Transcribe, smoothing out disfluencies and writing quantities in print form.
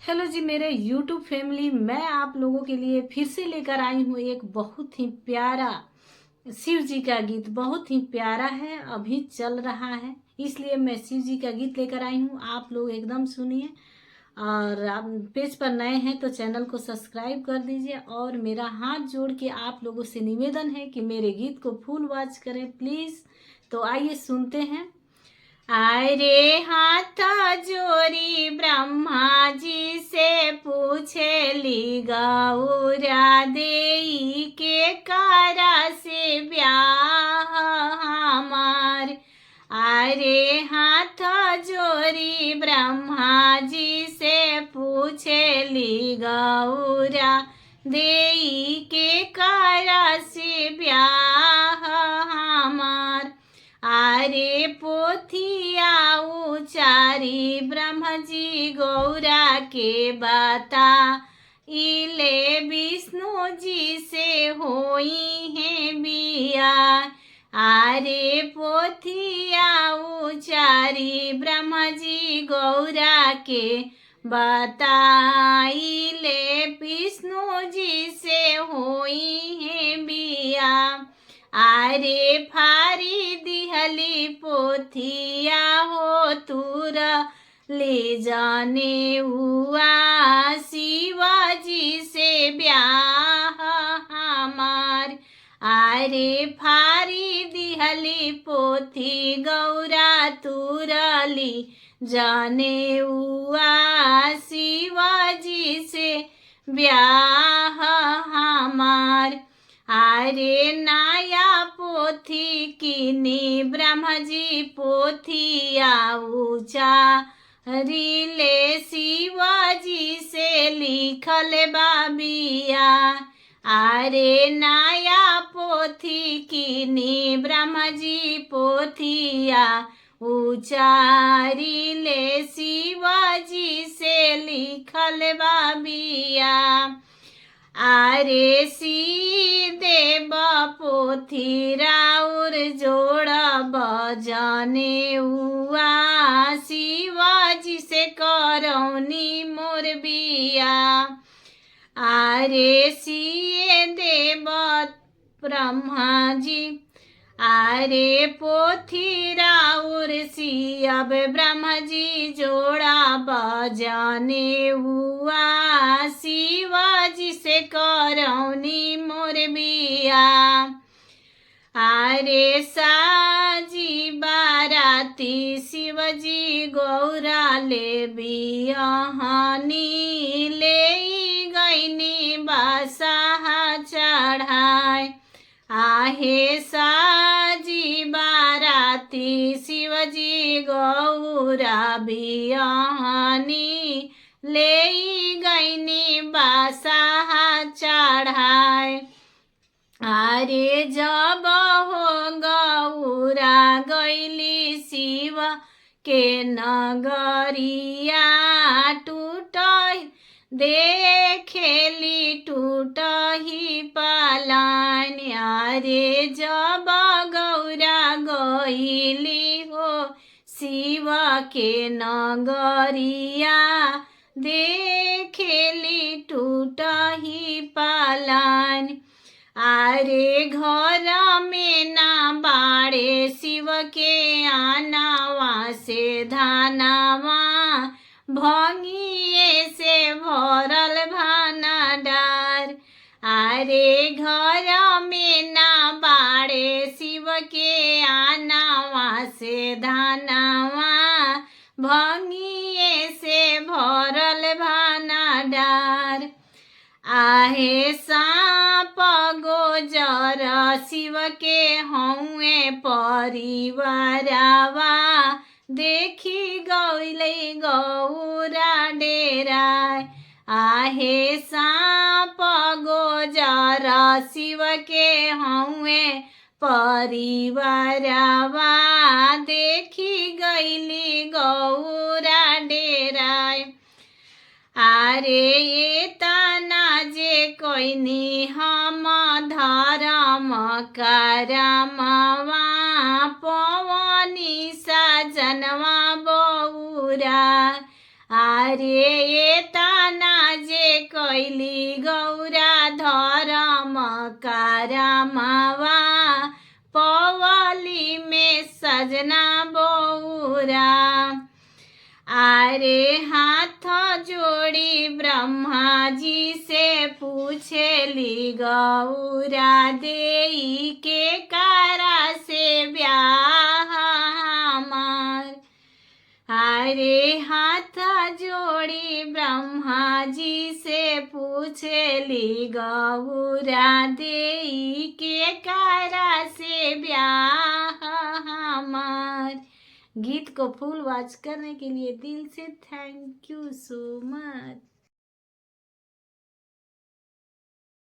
Hello जी मेरे YouTube family, मैं आप लोगों के लिए फिर से लेकर आई हूँ एक बहुत ही प्यारा शिव जी का गीत। बहुत ही प्यारा है, अभी चल रहा है, इसलिए मैं शिव जी का गीत लेकर आई हूँ। आप लोग एकदम सुनिए। और आप पेज पर नए हैं तो चैनल को सब्सक्राइब कर दीजिए। और मेरा हाथ जोड़ के आप लोगों से निवेदन है कि मेरे गीत को फुल वॉच करें प्लीज़। तो आइए सुनते हैं। आय रे हाथ जोड़ी ब्रह्मा जी से पूछेली गौरा देई के कारा से ब्याह हमार। आय रे हाथ जोड़ी ब्रह्मा जी से पूछेली गौरा देई के कारा से ब्याह हमार। आरे पोथिया उचारी ब्रह्म जी गौरा के बता इले विष्णु जी से होई है बिया। आरे पोथिया उचारी ब्रह्म जी गौरा के बताइले विष्णु जी से होई है बिया। आरे फारी दिहली पोथिया हो तुर ले जाने हुआ शिवाजी से ब्याह हमार। आरे फारी दिहली पोथी गौरा तुरली जाने हुआ शिवाजी से ब्याह हमार। आरे नाया पोथी किनी ब्रह्म जी पोथिया ऊंचा रिले शिवाजी से लिखल बाबिया। आरे नाया पोथी किनी ब्रह्म जी पोथिया उचारिले शिवाजी से लिखल बाबिया। आरे सीधे पोथी राउर जोड़ बजाने हुआ शिवाजी से करौनी मोर बिया। आरे सिए देव ब्रह्मा जी आरे पोथी राउर सियब ब्रह्म जी जोड़ा बजाने हुआ शिवाजी से करौनी मोर बिया। आरे साजी बाराती शिवजी गौरा ले बियहानी ले गईनी बासा चढ़ाए। आहे साजी बाराती शिवजी गौरा बियहानी ले गईनी बासा चढ़ाए। आरे जब हो गौरा गईली शिव के नगरिया टूट देखेली टूट ही पालान। आरे जब गौरा गईली हो शिव के नगरिया देखेली टूट ही पालान। आरे घर में ना बाड़े शिव के आनावा से धानावा भंगिए से भरल भानाडार। आरे घर में ना बाड़े शिव के आनावा से धानावा भंगिए से भरल भानाडार। आहे सांप गोजर शिव के हौए परिवारावा देखी गौले गौरा डेरा। आहे सांप गोजर शिव के हौए परिवारावा देखी गईली गौरा डेरा। आरे ये तना जे कोइनी हम धर्म करमवा पवनी सजनवा बौरा। आरे ये ता गौरा धर्म करमवा पवली में सजना बौरा। आरे हाथ जोड़ी ब्रह्मा जी से पूछेली गौरा देई के कारा से ब्याह हमार। आरे हाथ जोड़ी ब्रह्मा जी से पूछेली गौरा देई के कारा से ब्याह हमार। गीत को फुल वॉच करने के लिए दिल से थैंक यू सो मच।